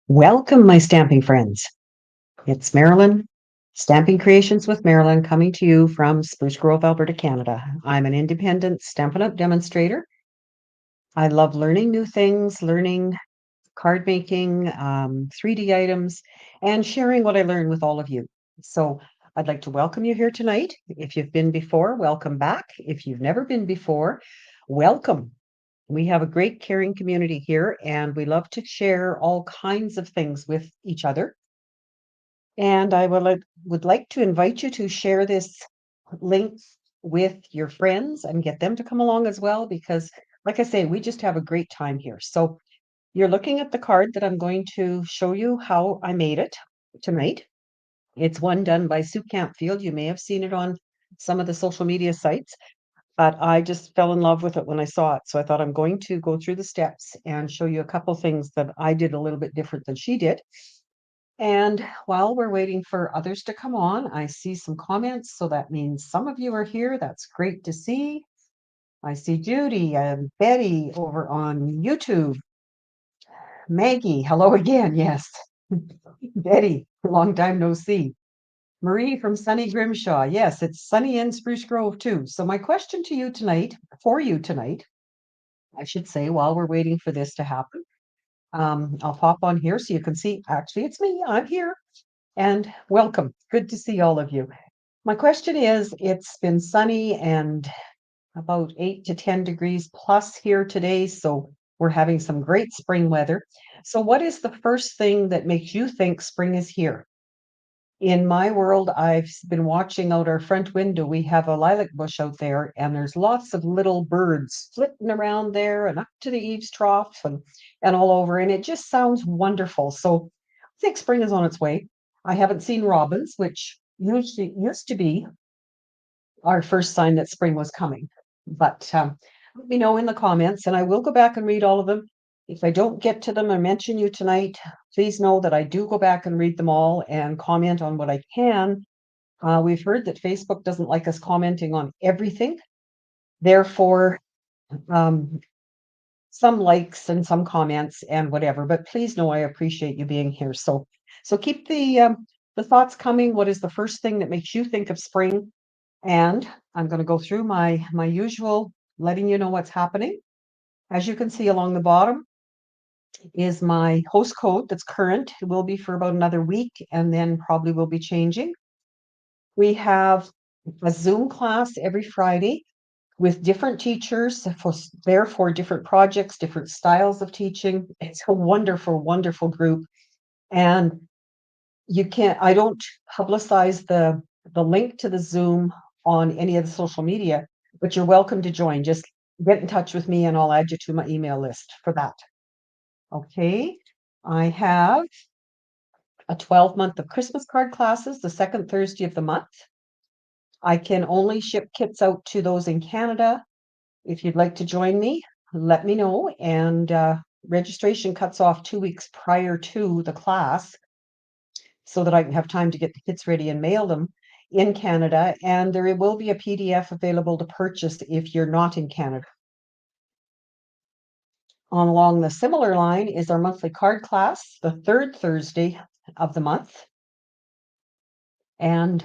Welcome, my stamping friends. It's Marilyn, Stamping Creations with Marilyn, coming to you from Spruce Grove, Alberta, Canada. I'm an independent Stampin' Up demonstrator. I love learning new things, learning card making, 3D items, and sharing what I learn with all of you. So I'd like to welcome you here tonight. If you've been before, welcome back. If you've never been before, welcome. We have a great caring community here, and we love to share all kinds of things with each other. And I would like to invite you to share this link with your friends and get them to come along as well, because like I say, we just have a great time here. So you're looking at the card that I'm going to show you how I made it tonight. It's one done by Sue Campfield. You may have seen it on some of the social media sites, but I just fell in love with it when I saw it. So I thought I'm going to go through the steps and show you a couple things that I did a little bit different than she did. And while we're waiting for others to come on, I see some comments. So that means some of you are here. That's great to see. I see Judy and Betty over on YouTube. Maggie, hello again. Yes. Betty, long time no see. Marie from sunny Grimshaw. Yes, it's sunny in Spruce Grove too. So my question to you tonight, for you tonight, I should say, while we're waiting for this to happen, I'll pop on here so you can see. Actually, it's me. I'm here. And welcome. Good to see all of you. My question is, it's been sunny and about 8 to 10 degrees plus here today, so we're having some great spring weather. So what is the first thing that makes you think spring is here? In my world, I've been watching out our front window. We have a lilac bush out there, and there's lots of little birds flitting around there and up to the eaves trough and all over, and it just sounds wonderful. So I think spring is on its way. I haven't seen robins, which usually used to be our first sign that spring was coming. But let me know in the comments, and I will go back and read all of them. If I don't get to them or mention you tonight, please know that I do go back and read them all and comment on what I can. We've heard that Facebook doesn't like us commenting on everything. Therefore, um, some likes and some comments and whatever, but please know I appreciate you being here. So keep the thoughts coming. What is the first thing that makes you think of spring? And I'm going to go through my usual letting you know what's happening. As you can see along the bottom is my host code that's current. It will be for about another week and then probably will be changing. We have a Zoom class every Friday with different teachers for different projects, different styles of teaching. It's a wonderful, wonderful group. And I don't publicize the link to the Zoom on any of the social media, but you're welcome to join. Just get in touch with me and I'll add you to my email list for that. Okay. I have a 12-month of Christmas card classes, the second Thursday of the month. I can only ship kits out to those in Canada. If you'd like to join me, let me know. And registration cuts off 2 weeks prior to the class so that I can have time to get the kits ready and mail them in Canada. And there will be a PDF available to purchase if you're not in Canada. Along the similar line is our monthly card class, the third Thursday of the month. And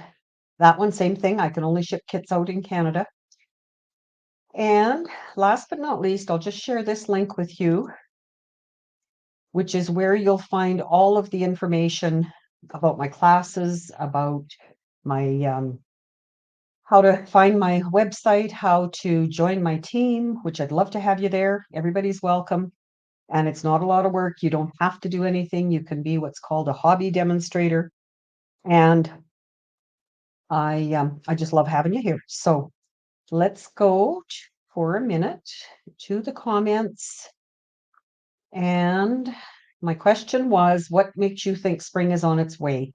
that one, same thing. I can only ship kits out in Canada. And last but not least, I'll just share this link with you, which is where you'll find all of the information about my classes, about my how to find my website, how to join my team, which I'd love to have you there. Everybody's welcome. And it's not a lot of work. You don't have to do anything. You can be what's called a hobby demonstrator. And I just love having you here. So let's go for a minute to the comments. And my question was, what makes you think spring is on its way?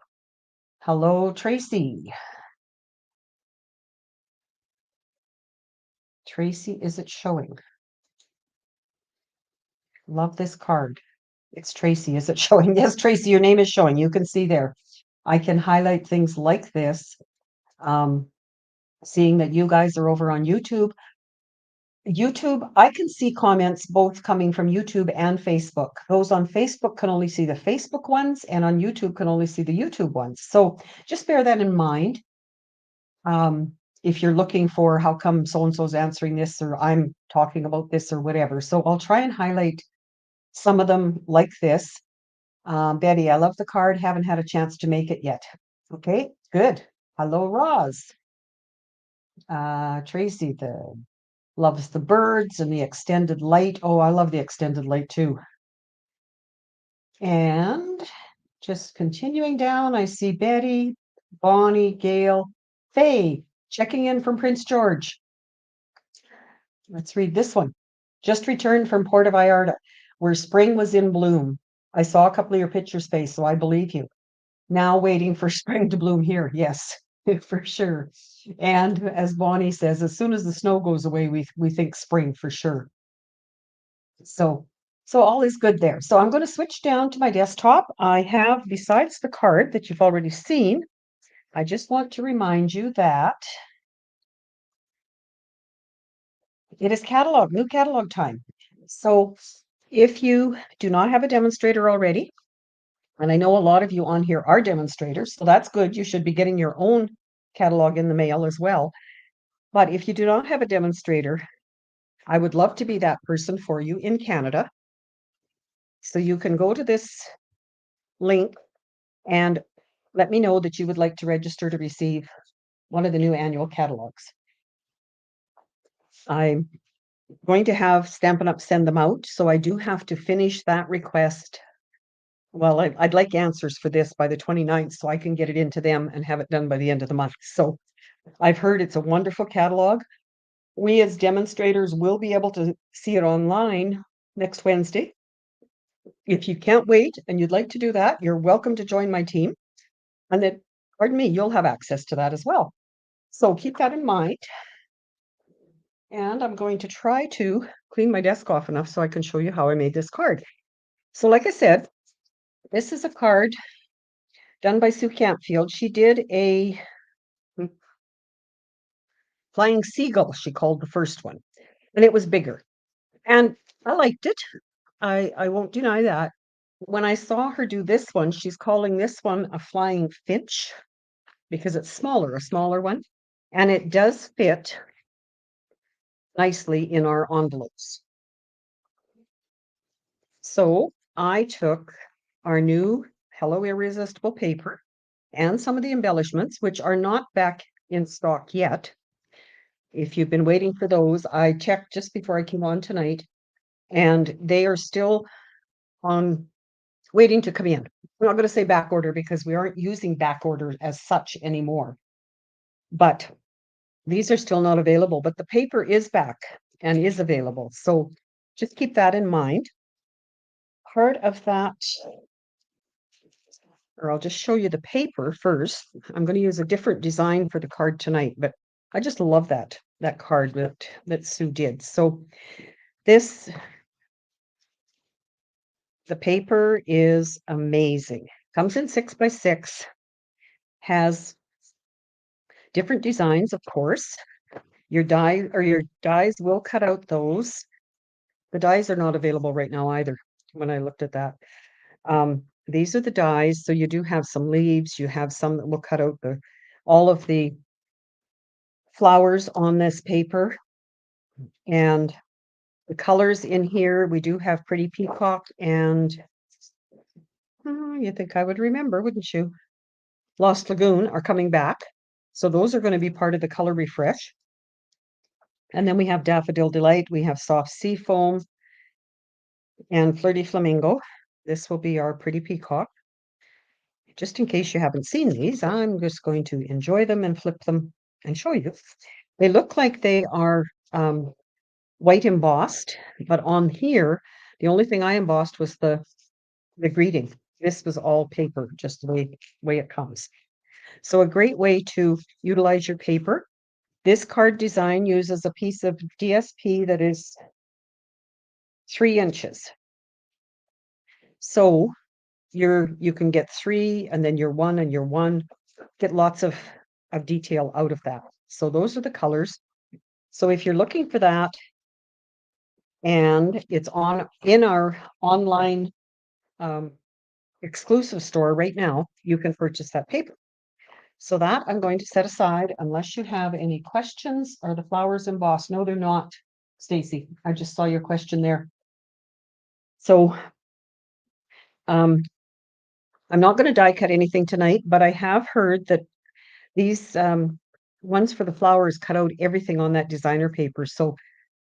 Hello, Tracy. Tracy, is it showing? Love this card. It's Tracy. Is it showing? Yes, Tracy, your name is showing. You can see there. I can highlight things like this. Seeing that you guys are over on YouTube, YouTube, I can see comments both coming from YouTube and Facebook. Those on Facebook can only see the Facebook ones, and on YouTube can only see the YouTube ones. So just bear that in mind. If you're looking for how come so-and-so's answering this, or I'm talking about this, or whatever. So I'll try and highlight some of them like this. Betty, I love the card. Haven't had a chance to make it yet. Okay, good. Hello, Roz. Tracy, loves the birds and the extended light. Oh, I love the extended light too. And just continuing down, I see Betty, Bonnie, Gail, Faye, checking in from Prince George. Let's read this one. Just returned from Puerto Vallarta, where spring was in bloom. I saw a couple of your pictures, Faye, so I believe you. Now waiting for spring to bloom here. Yes, for sure. And as Bonnie says, as soon as the snow goes away, we think spring for sure. So all is good there. So I'm going to switch down to my desktop. I have, besides the card that you've already seen, I just want to remind you that it is new catalog time. So if you do not have a demonstrator already, and I know a lot of you on here are demonstrators, so that's good. You should be getting your own catalog in the mail as well. But if you do not have a demonstrator, I would love to be that person for you in Canada. So you can go to this link and let me know that you would like to register to receive one of the new annual catalogs. I'm going to have Stampin' Up send them out, so I do have to finish that request. Well, I'd like answers for this by the 29th so I can get it into them and have it done by the end of the month. So I've heard it's a wonderful catalog. We as demonstrators will be able to see it online next Wednesday. If you can't wait and you'd like to do that, you're welcome to join my team. And then, pardon me, you'll have access to that as well. So keep that in mind. And I'm going to try to clean my desk off enough so I can show you how I made this card. So like I said, this is a card done by Sue Campfield. She did a flying seagull, she called the first one, and it was bigger. And I liked it. I won't deny that. When I saw her do this one, she's calling this one a flying finch because it's smaller, a smaller one. And it does fit nicely in our envelopes. So I took our new Hello Irresistible paper and some of the embellishments, which are not back in stock yet. If you've been waiting for those, I checked just before I came on tonight, and they are still on waiting to come in. I'm not going to say back order because we aren't using back order as such anymore. But these are still not available, but the paper is back and is available. So just keep that in mind. Part of that, or I'll just show you the paper first. I'm going to use a different design for the card tonight, but I just love that card that Sue did. So the paper is amazing. Comes in 6x6, has different designs, of course. Your dies will cut out those. The dies are not available right now either, when I looked at that. These are the dies. So you do have some leaves, you have some that will cut out all of the flowers on this paper. And the colors in here, we do have Pretty Peacock and you think I would remember, wouldn't you? Lost Lagoon are coming back. So those are going to be part of the color refresh. And then we have Daffodil Delight, we have Soft Sea Foam, and Flirty Flamingo. This will be our Pretty Peacock. Just in case you haven't seen these, I'm just going to enjoy them and flip them and show you. They look like they are white embossed, but on here, the only thing I embossed was the greeting. This was all paper, just the way it comes. So a great way to utilize your paper. This card design uses a piece of DSP that is 3 inches. So you can get 3 and then your 1 and your 1, get lots of detail out of that. So those are the colors. So if you're looking for that, and it's in our online exclusive store right now. You can purchase that paper. So that I'm going to set aside unless you have any questions. Are the flowers embossed? No, they're not, Stacy. I just saw your question there. So I'm not going to die cut anything tonight, but I have heard that these ones for the flowers cut out everything on that designer paper, so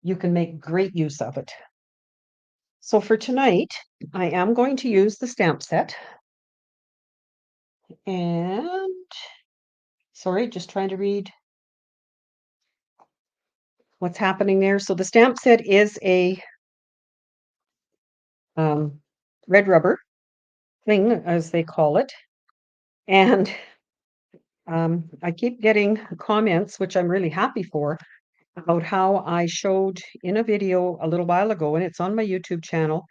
you can make great use of it. So for tonight, I am going to use the stamp set. And sorry, just trying to read what's happening there. So the stamp set is a red rubber thing, as they call it. And I keep getting comments, which I'm really happy for, about how I showed in a video a little while ago, and it's on my YouTube channel,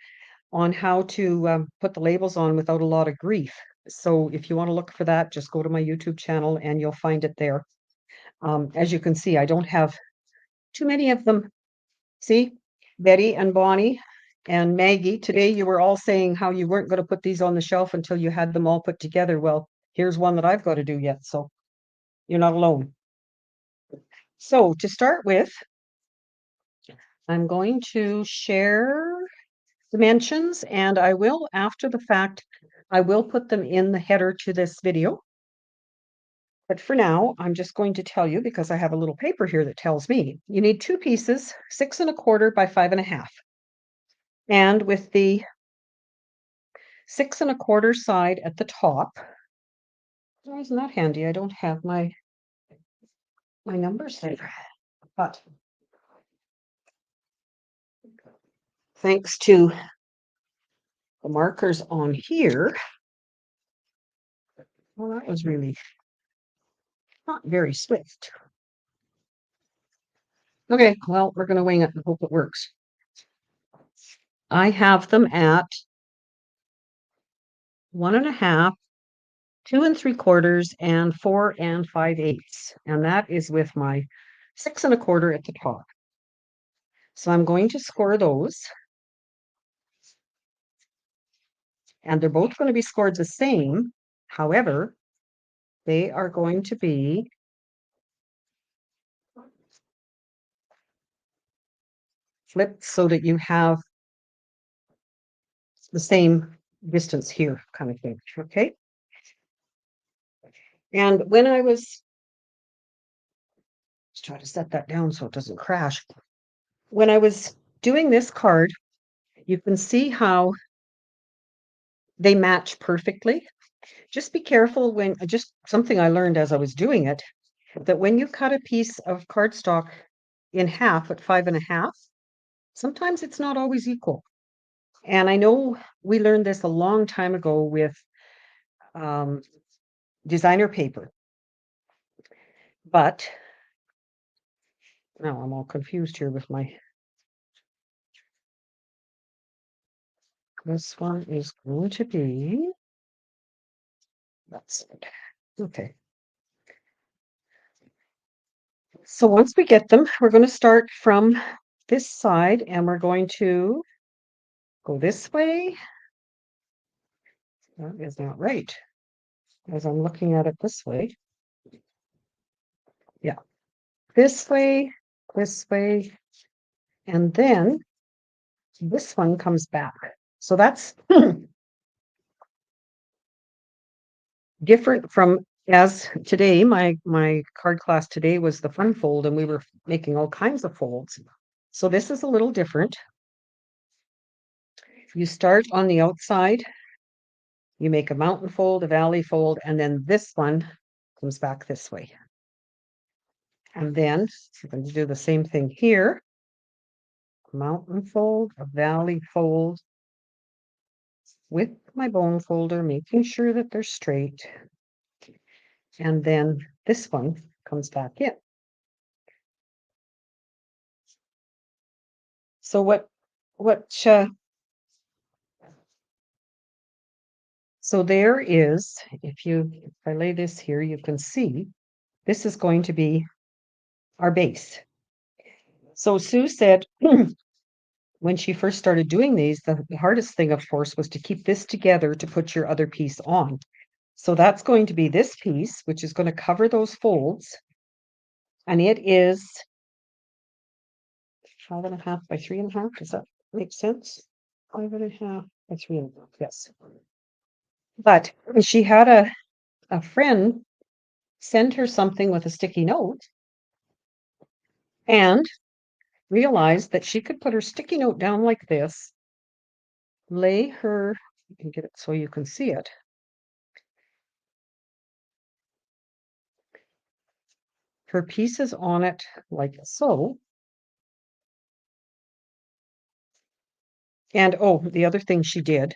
on how to put the labels on without a lot of grief. So if you want to look for that, just go to my YouTube channel and you'll find it there. As you can see, I don't have too many of them. See, Betty and Bonnie and Maggie, today you were all saying how you weren't going to put these on the shelf until you had them all put together. Well, here's one that I've got to do yet, so you're not alone. So to start with, I'm going to share dimensions, and I will, after the fact, I will put them in the header to this video. But for now, I'm just going to tell you, because I have a little paper here that tells me, you need 2 pieces, 6 1/4 by 5 1/2. And with the 6 1/4 side at the top, oh, isn't that handy? I don't have my numbers there. But thanks to the markers on here, well, that was really not very swift. Okay, well, we're going to wing it and hope it works. I have them at 1 1/2, 2 3/4, and 4 5/8. And that is with my 6 1/4 at the top. So I'm going to score those. And they're both going to be scored the same. However, they are going to be flipped so that you have the same distance here, kind of thing. Okay. And when I was, let's try to set that down so it doesn't crash. When I was doing this card, you can see how they match perfectly. Just be careful when, just something I learned as I was doing it, that when you cut a piece of cardstock in half at 5 1/2, sometimes it's not always equal. And I know we learned this a long time ago with designer paper, but now I'm all confused here with my, this one is going to be, that's it. Okay. So once we get them, we're going to start from this side and we're going to go this way. That is not right, as I'm looking at it this way. Yeah, this way, and then this one comes back. So that's different from, as today, my card class today was the fun fold, and we were making all kinds of folds. So this is a little different. You start on the outside, you make a mountain fold, a valley fold, and then this one comes back this way. And then I'm going to do the same thing here. Mountain fold, a valley fold with my bone folder, making sure that they're straight. And then this one comes back in. So so there is, if I lay this here, you can see this is going to be our base. So Sue said, when she first started doing these, the hardest thing, of course, was to keep this together to put your other piece on. So that's going to be this piece, which is going to cover those folds. And it is 5.5 by 3.5. Does that make sense? 5.5 by 3.5. Yes. But she had a friend send her something with a sticky note and realized that she could put her sticky note down like this, lay her, you can get it so you can see it, her pieces on it like so. And oh, the other thing she did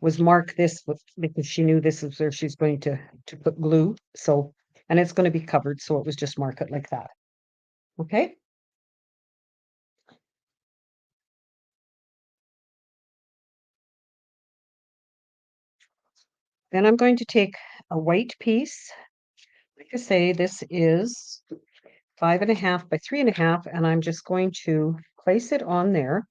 was mark this with, because she knew this is where she's going to put glue. So, and it's going to be covered, so it was just mark it like that. Okay. Then I'm going to take a white piece. Like I say, this is 5.5 by 3.5, and I'm just going to place it on there.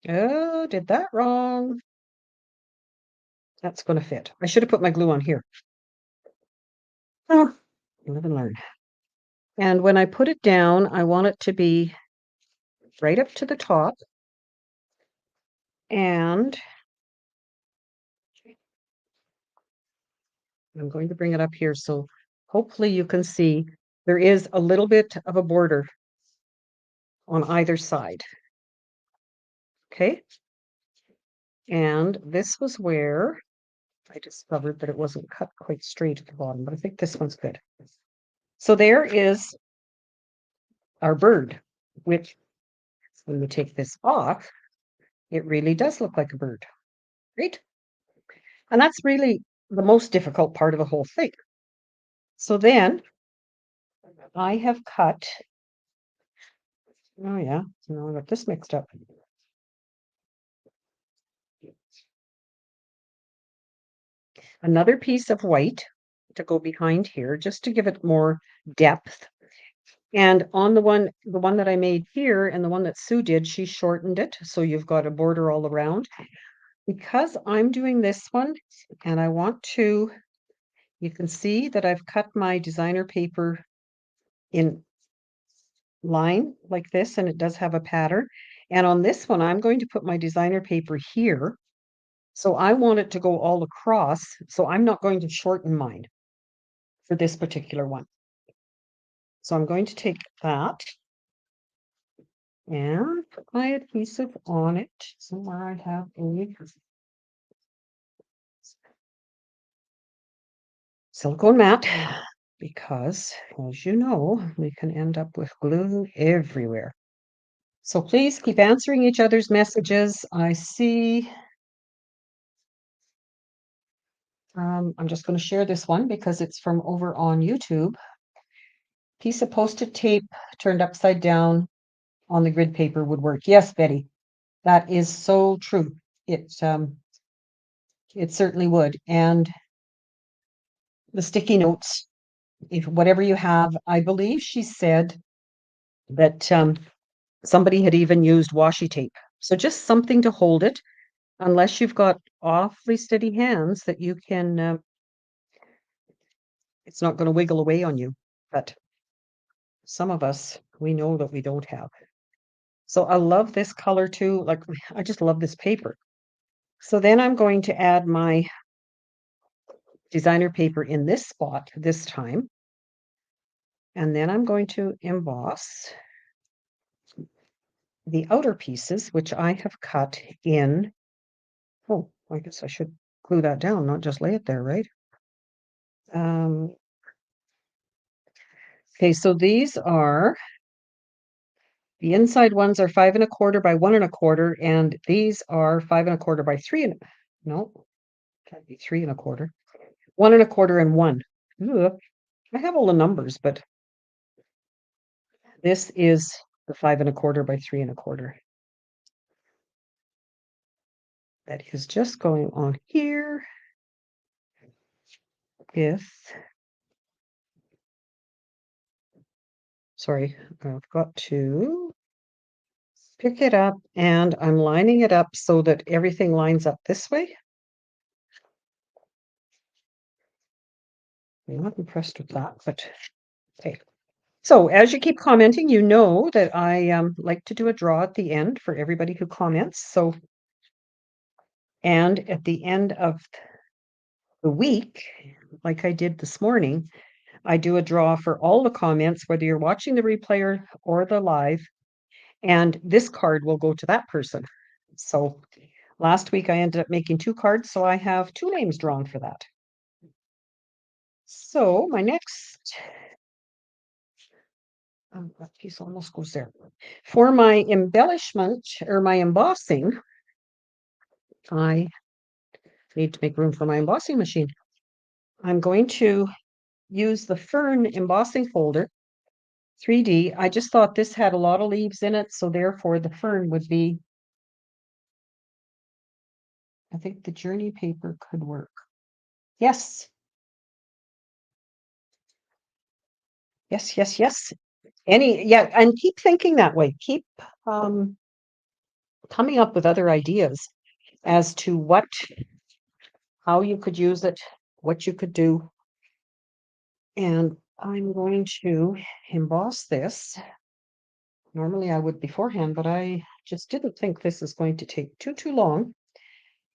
Oh, did that wrong. That's going to fit. I should have put my glue on here. Oh, live and learn. And when I put it down, I want it to be right up to the top. And I'm going to bring it up here, so hopefully you can see there is a little bit of a border on either side. Okay. And this was where I discovered that it wasn't cut quite straight at the bottom, but I think this one's good. So there is our bird, which when we take this off, it really does look like a bird, right? And that's really the most difficult part of the whole thing. So then I have cut, oh yeah, no, I got this mixed up. Another piece of white to go behind here, just to give it more depth. And on the one that I made here and the one that Sue did, she shortened it, so you've got a border all around. Because I'm doing this one, and I want to, you can see that I've cut my designer paper in line like this, and it does have a pattern. And on this one, I'm going to put my designer paper here. So I want it to go all across. So I'm not going to shorten mine for this particular one. So I'm going to take that and put my adhesive on it. Somewhere I have a silicone mat, because as you know, we can end up with glue everywhere. So please keep answering each other's messages. I see. I'm just going to share this one because it's from over on YouTube. Piece of Post-it tape turned upside down on the grid paper would work. Yes, Betty, that is so true. It certainly would. And the sticky notes, if whatever you have, I believe she said that somebody had even used washi tape. So just something to hold it, unless you've got awfully steady hands that you can, it's not going to wiggle away on you. But some of us, we know that we don't have. So I love this color too. Like, I just love this paper. So then I'm going to add my designer paper in this spot this time. And then I'm going to emboss the outer pieces, which I have cut in. Oh, I guess I should glue that down, not just lay it there, right? Okay, so these are, the inside ones are 5.25 by 1.25, and these are 5.25 by 3 no, can't be 3.25. 1.25 and 1. Ugh, I have all the numbers, but this is the 5.25 by 3.25. That is just going on here with Sorry, I've got to pick it up, and I'm lining it up so that everything lines up this way. I'm not impressed with that, but okay. So as you keep commenting, you know that I like to do a draw at the end for everybody who comments. So, and at the end of the week, like I did this morning, I do a draw for all the comments, whether you're watching the replay or the live, and this card will go to that person. So last week I ended up making 2 cards, so I have 2 names drawn for that. So my next that piece almost goes there. For my embellishment or my embossing, I need to make room for my embossing machine. I'm going to use the Fern embossing folder, 3D. I just thought this had a lot of leaves in it, so therefore the fern would be, I think the journey paper could work. Yes. Yes, yes, yes. Yeah, and keep thinking that way. Keep coming up with other ideas as to how you could use it, what you could do. And I'm going to emboss this. Normally I would beforehand, but I just didn't think this is going to take too long.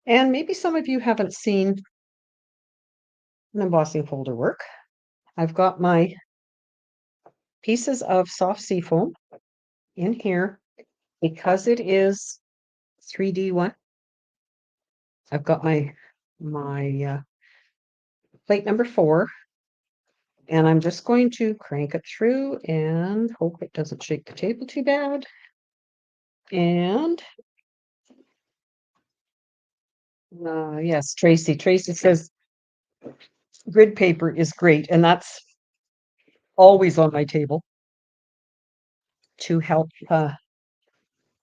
And maybe some of you haven't seen an embossing folder work. I've got my pieces of soft seafoam in here because it is 3D one. I've got my plate number 4, and I'm just going to crank it through and hope it doesn't shake the table too bad. And yes, Tracy says grid paper is great, and that's always on my table to help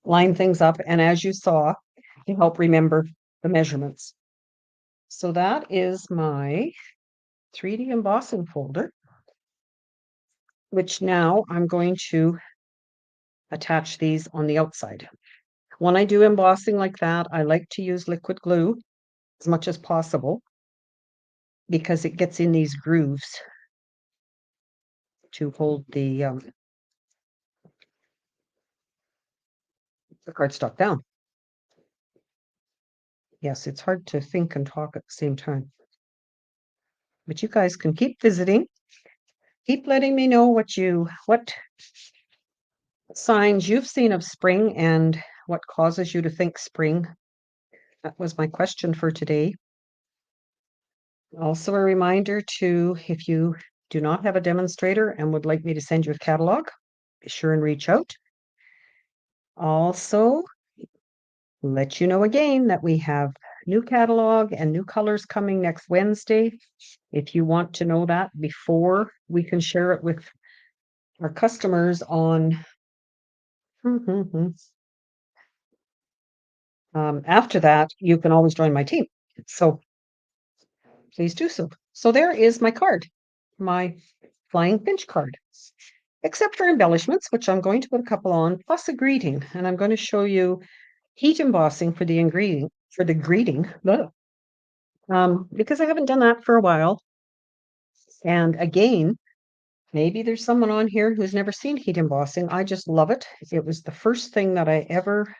line things up, and as you saw, to help remember the measurements. So that is my 3D embossing folder, which now I'm going to attach these on the outside. When I do embossing like that, I like to use liquid glue as much as possible because it gets in these grooves to hold the cardstock down. Yes, it's hard to think and talk at the same time. But you guys can keep visiting. Keep letting me know what signs you've seen of spring and what causes you to think spring. That was my question for today. Also a reminder to, if you do not have a demonstrator and would like me to send you a catalog, be sure and reach out. Also, let you know again that we have new catalog and new colors coming next Wednesday. If you want to know that before we can share it with our customers on after that, you can always join my team. So please do so. So there is my card, my flying finch card, except for embellishments, which I'm going to put a couple on, plus a greeting. And I'm going to show you heat embossing for the greeting, because I haven't done that for a while. And again, maybe there's someone on here who's never seen heat embossing. I just love it. It was the first thing that I ever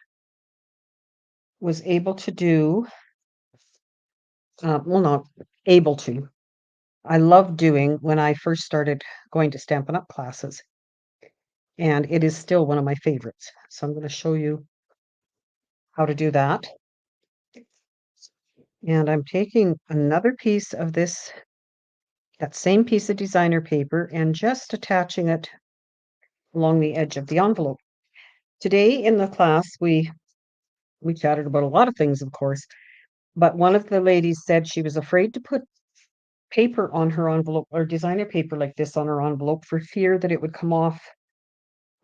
was able to do. Well, not able to. I loved doing when I first started going to Stampin' Up classes. And it is still one of my favorites. So I'm going to show you how to do that. And I'm taking another piece of that same piece of designer paper, and just attaching it along the edge of the envelope. Today in the class, we chatted about a lot of things, of course, but one of the ladies said she was afraid to put paper on her envelope, or designer paper like this on her envelope, for fear that it would come off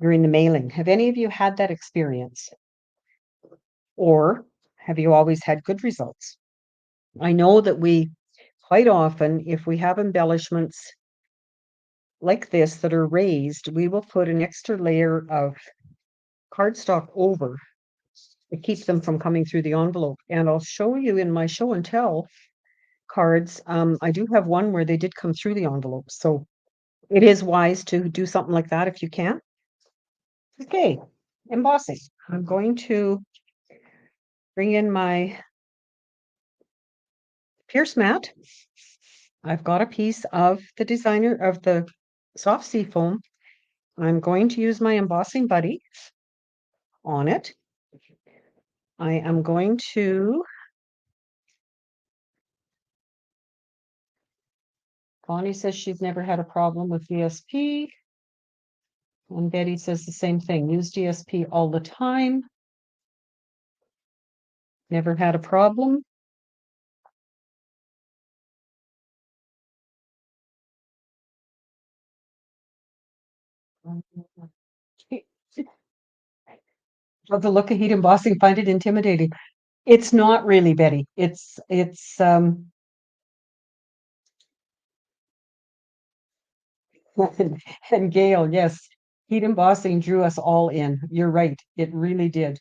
during the mailing. Have any of you had that experience? Or have you always had good results? I know that we quite often, if we have embellishments like this that are raised, we will put an extra layer of cardstock over to keep them from coming through the envelope. And I'll show you in my show and tell cards. I do have one where they did come through the envelope. So it is wise to do something like that if you can. Okay, embossing. I'm going to bring in my Pierce mat. I've got a piece of the designer of the soft sea foam. I'm going to use my embossing buddy on it. I am going to, Bonnie says she's never had a problem with DSP. And Betty says the same thing. Use DSP all the time. Never had a problem. Love the look of heat embossing, find it intimidating. It's not really, Betty. It's and Gail, yes. Heat embossing drew us all in. You're right. It really did.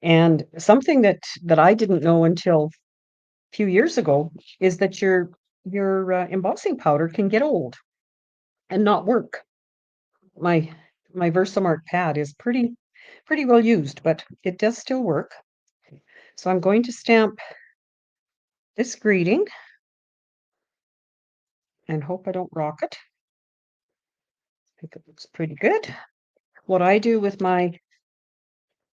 And something that I didn't know until a few years ago is that your embossing powder can get old and not work. My my Versamark pad is pretty well used, but it does still work. So I'm going to stamp this greeting and hope I don't rock it. I think it looks pretty good. What I do with my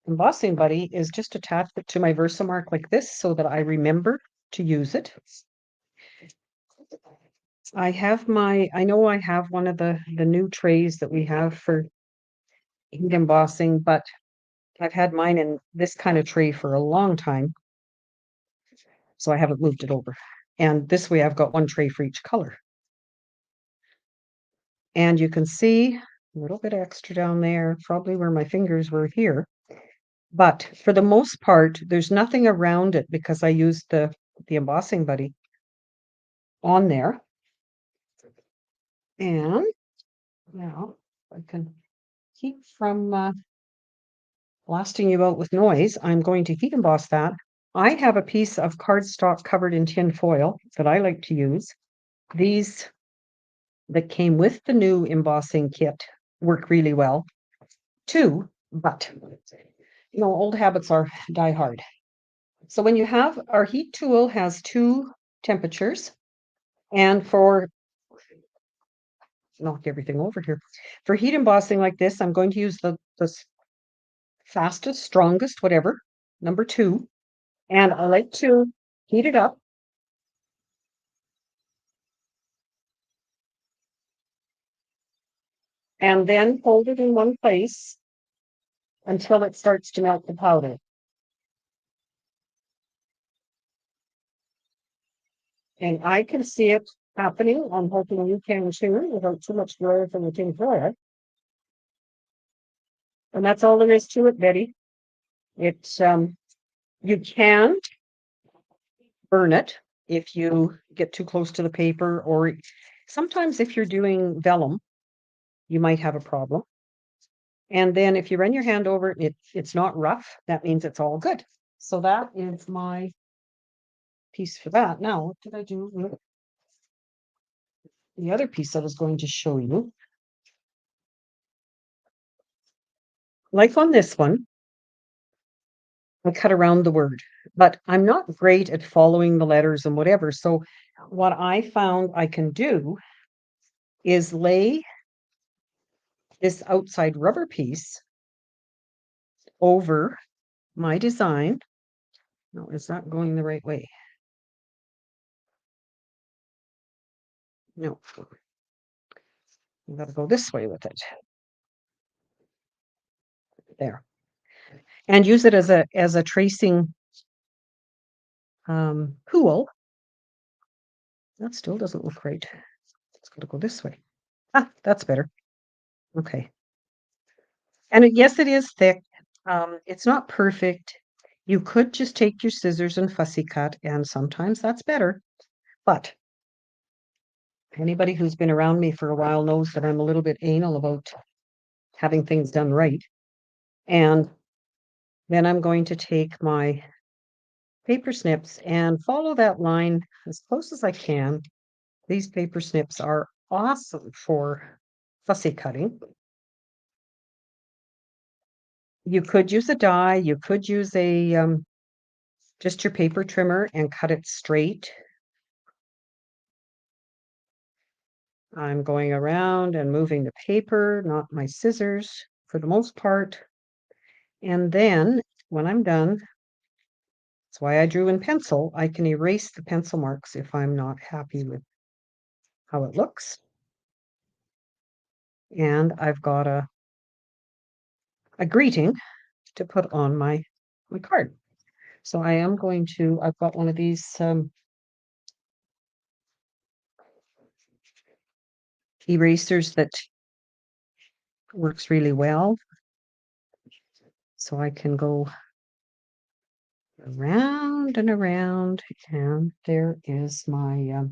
embossing buddy is just attach it to my Versamark like this so that I remember to use it. I know I have one of the new trays that we have for heat embossing, but I've had mine in this kind of tray for a long time, so I haven't moved it over. And this way I've got one tray for each color. And you can see a little bit extra down there, probably where my fingers were here. But for the most part, there's nothing around it because I used the embossing buddy on there. And now I can keep from blasting you out with noise. I'm going to heat emboss that. I have a piece of cardstock covered in tin foil that I like to use. These that came with the new embossing kit work really well too, but old habits die hard. So when you have our heat tool has two temperatures, and for knock everything over here. For heat embossing like this, I'm going to use the fastest, strongest, whatever, number 2. And I like to heat it up. And then hold it in one place until it starts to melt the powder. And I can see it happening. I'm hoping you can too, without too much glare from the tin foil. And that's all there is to it, Betty. It's you can burn it if you get too close to the paper, or sometimes if you're doing vellum, you might have a problem. And then if you run your hand over it, it's not rough, that means it's all good. So that is my piece for that. Now, what did I do with the other piece I was going to show you? Like on this one, I cut around the word, but I'm not great at following the letters and whatever. So what I found I can do is lay this outside rubber piece over my design. No, it's not going the right way. No, you got to go this way with it. There. And use it as a tracing pool. That still doesn't look right. It's got to go this way. Ah, that's better. Okay. And yes, it is thick. It's not perfect. You could just take your scissors and fussy cut, and sometimes that's better. But Anybody who's been around me for a while knows that I'm a little bit anal about having things done right. And then I'm going to take my paper snips and follow that line as close as I can. These paper snips are awesome for fussy cutting. You could use a die, you could use a just your paper trimmer and cut it straight. I'm going around and moving the paper, not my scissors for the most part. And then when I'm done, that's why I drew in pencil. I can erase the pencil marks if I'm not happy with how it looks. And I've got a greeting to put on my card. So I am going to, I've got one of these erasers that works really well. So I can go around and around, and there is my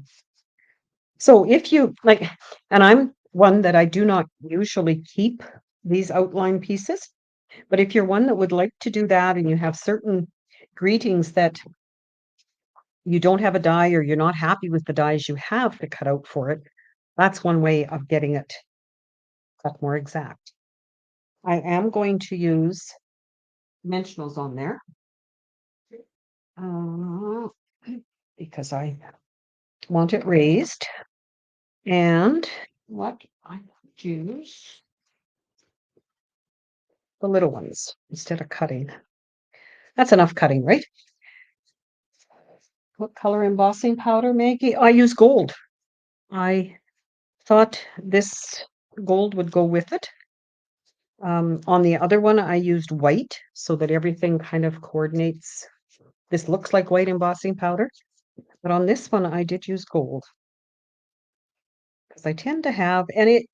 so if you like, and I'm one that I do not usually keep these outline pieces, but if you're one that would like to do that and you have certain greetings that you don't have a die or you're not happy with the dies you have to cut out for it, that's one way of getting it cut more exact. I am going to use dimensionals on there because I want it raised. And what I use the little ones instead of cutting. That's enough cutting, right? What color embossing powder, Maggie? I use gold. I thought this gold would go with it. On the other one, I used white so that everything kind of coordinates. This looks like white embossing powder, but on this one, I did use gold because I tend to have, and it,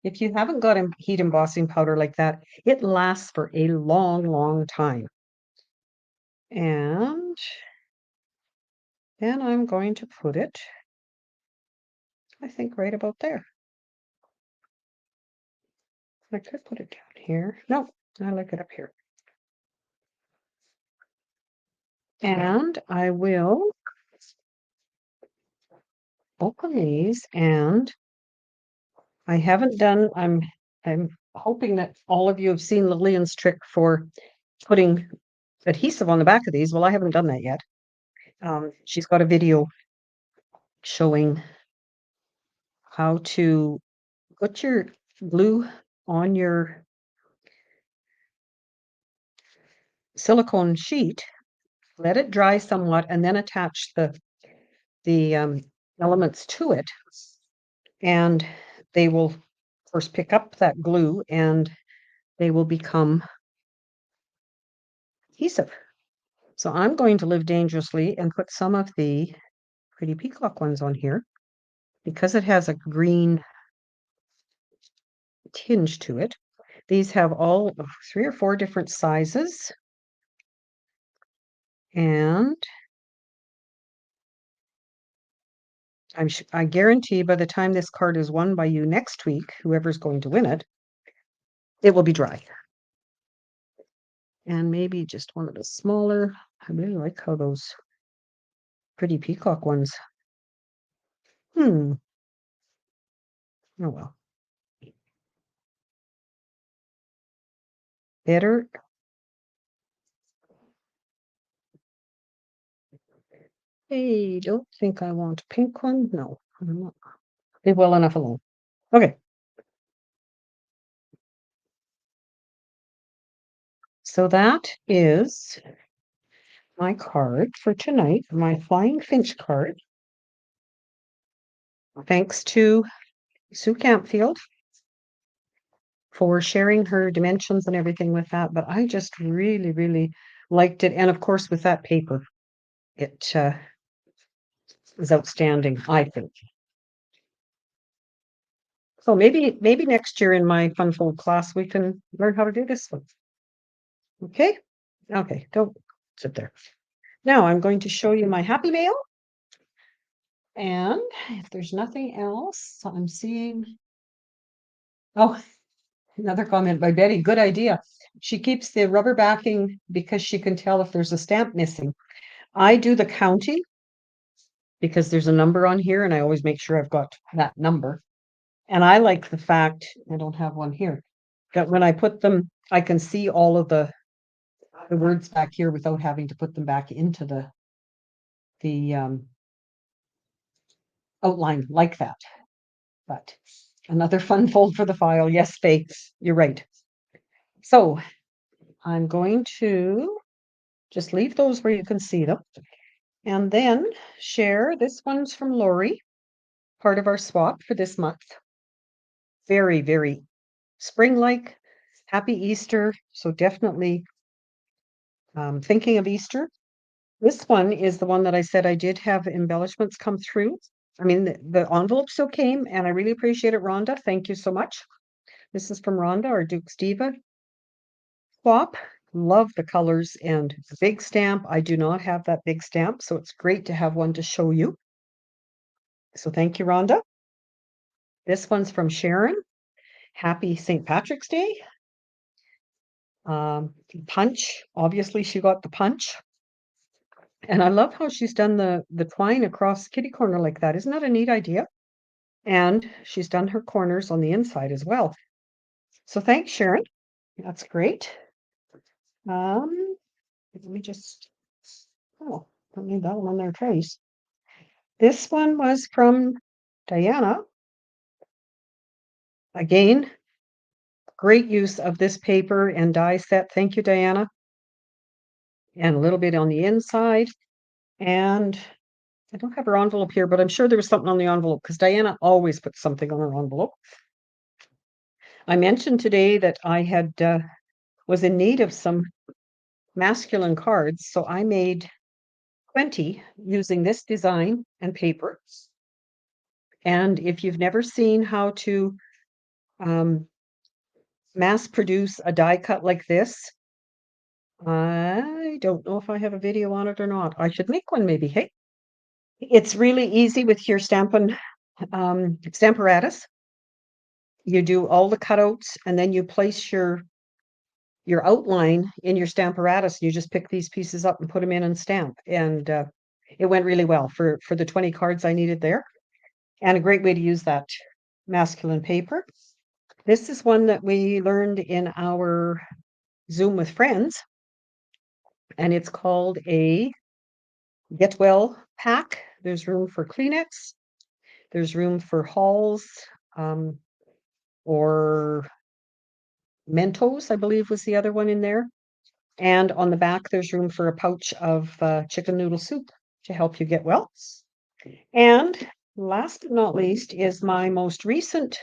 if you haven't got heat embossing powder like that, it lasts for a long, long time. And then I'm going to put it, I think, right about there. I could put it down here. No, I like it up here. And I will open these, and I haven't done, I'm hoping that all of you have seen Lillian's trick for putting adhesive on the back of these. Well, I haven't done that yet. She's got a video showing how to put your glue on your silicone sheet, let it dry somewhat, and then attach the elements to it, and they will first pick up that glue and they will become adhesive. So I'm going to live dangerously and put some of the pretty peacock ones on here because it has a green tinge to it. These have all 3 or 4 different sizes, and I guarantee by the time this card is won by you next week, whoever's going to win it, it will be dry. And maybe just one of the smaller. I really like how those pretty peacock ones. Oh well. Better. Hey, don't think I want a pink one. No, I'm not. Leave well enough alone. Okay. So that is my card for tonight, my Flying Finch card. Thanks to Sue Campfield for sharing her dimensions and everything with that. But I just really, really liked it. And of course, with that paper, it is outstanding, I think. So maybe next year in my Fun Fold class, we can learn how to do this one. Okay? Okay, don't sit there. Now I'm going to show you my Happy Mail. And if there's nothing else, I'm seeing. Oh, another comment by Betty. Good idea. She keeps the rubber backing because she can tell if there's a stamp missing. I do the counting because there's a number on here and I always make sure I've got that number. And I like the fact, I don't have one here, that when I put them, I can see all of the words back here without having to put them back into the outline like that. But another fun fold for the file. Yes, Faye, you're right. So I'm going to just leave those where you can see them. And then share, this one's from Lori, part of our swap for this month. Very, very spring-like. Happy Easter. So definitely thinking of Easter. This one is the one that I said I did have embellishments come through. I mean, the envelope still came, and I really appreciate it, Rhonda. Thank you so much. This is from Rhonda, our Duke's Diva swap. Love the colors and the big stamp. I do not have that big stamp, so it's great to have one to show you. So thank you, Rhonda. This one's from Sharon. Happy St. Patrick's Day. Punch. Obviously, she got the punch. And I love how she's done the twine across kitty corner like that. Isn't that a neat idea? And she's done her corners on the inside as well. So thanks, Sharon. That's great. Let me just, oh, don't need that one on there twice. This one was from Diana. Again, great use of this paper and die set. Thank you, Diana. And a little bit on the inside. And I don't have her envelope here, but I'm sure there was something on the envelope because Diana always puts something on her envelope. I mentioned today that I had was in need of some masculine cards, so I made 20 using this design and paper. And if you've never seen how to mass produce a die cut like this, I don't know if I have a video on it or not. I should make one maybe, hey? It's really easy with your Stamparatus. You do all the cutouts and then you place your outline in your Stamparatus. You just pick these pieces up and put them in and stamp. And it went really well for the 20 cards I needed there. And a great way to use that masculine paper. This is one that we learned in our Zoom with friends. And it's called a Get Well pack. There's room for Kleenex. There's room for Halls or Mentos, I believe was the other one in there. And on the back, there's room for a pouch of chicken noodle soup to help you get well. And last but not least is my most recent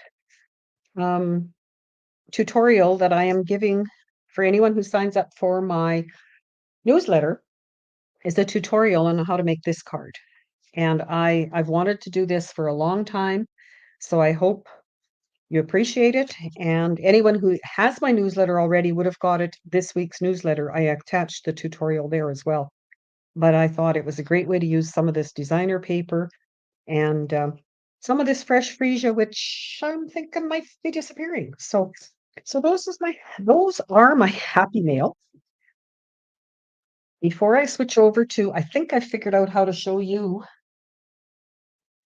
tutorial that I am giving for anyone who signs up for my newsletter is a tutorial on how to make this card. And I've wanted to do this for a long time, so I hope you appreciate it. And anyone who has my newsletter already would have got it this week's newsletter. I attached the tutorial there as well. But I thought it was a great way to use some of this designer paper and some of this fresh freesia, which I'm thinking might be disappearing. So those are my happy mail. Before I switch over to, I think I figured out how to show you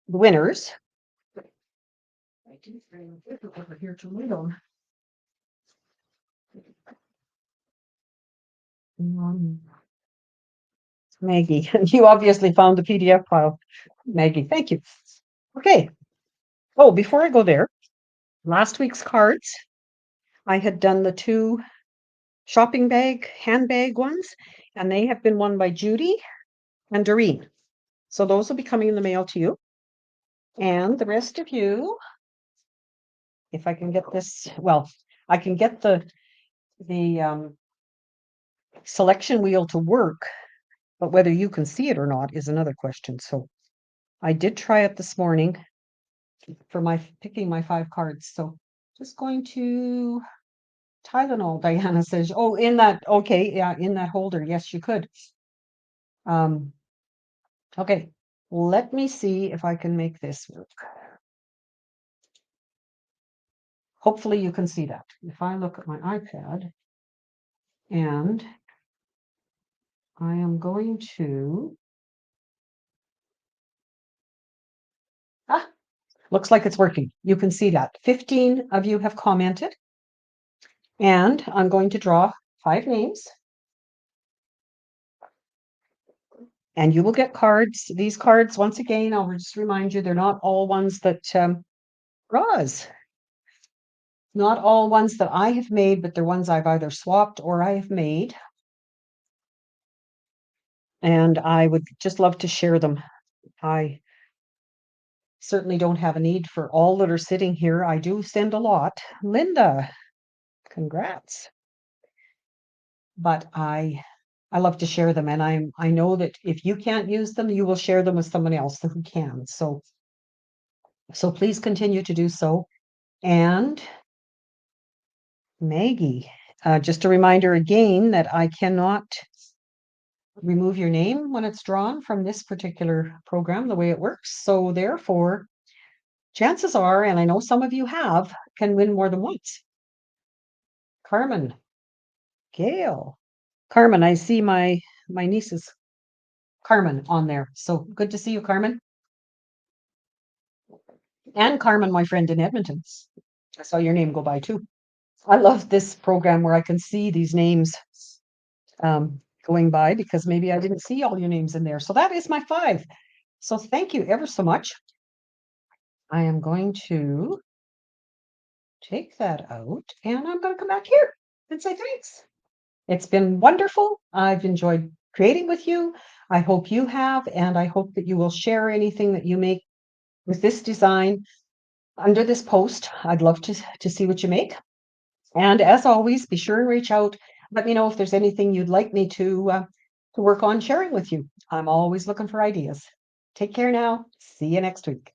the winners. I didn't bring it over here to read on. Maggie, you obviously found the PDF file. Maggie, thank you. Okay. Oh, before I go there, last week's cards, I had done the 2 shopping bag, handbag ones, and they have been won by Judy and Doreen. So those will be coming in the mail to you. And the rest of you, if I can get this, well, I can get the selection wheel to work, but whether you can see it or not is another question. So I did try it this morning for picking my 5 cards. So just going to Tylenol, Diana says, oh, in that, okay, yeah, in that holder. Yes, you could. Okay, Let me see if I can make this work. Hopefully you can see that. If I look at my iPad and I am going to, looks like it's working. You can see that. 15 of you have commented, and I'm going to draw 5 names. And you will get cards. These cards, once again, I'll just remind you, they're not all ones that draws. Not all ones that I have made, but they're ones I've either swapped or I have made. And I would just love to share them. I certainly don't have a need for all that are sitting here. I do send a lot. Linda, congrats. But I love to share them, and I know that if you can't use them, you will share them with someone else who can. So please continue to do so. And Maggie, just a reminder again that I cannot remove your name when it's drawn from this particular program, the way it works. So therefore, chances are, and I know some of you have, can win more than once. Carmen, Gail, Carmen, I see my niece's Carmen on there. So good to see you, Carmen. And Carmen, my friend in Edmonton. I saw your name go by too. I love this program where I can see these names going by, because maybe I didn't see all your names in there. So that is my 5. So thank you ever so much. I am going to take that out, and I'm going to come back here and say thanks. It's been wonderful. I've enjoyed creating with you. I hope you have, and I hope that you will share anything that you make with this design under this post. I'd love to see what you make. And as always, be sure and reach out. Let me know if there's anything you'd like me to work on sharing with you. I'm always looking for ideas. Take care now. See you next week.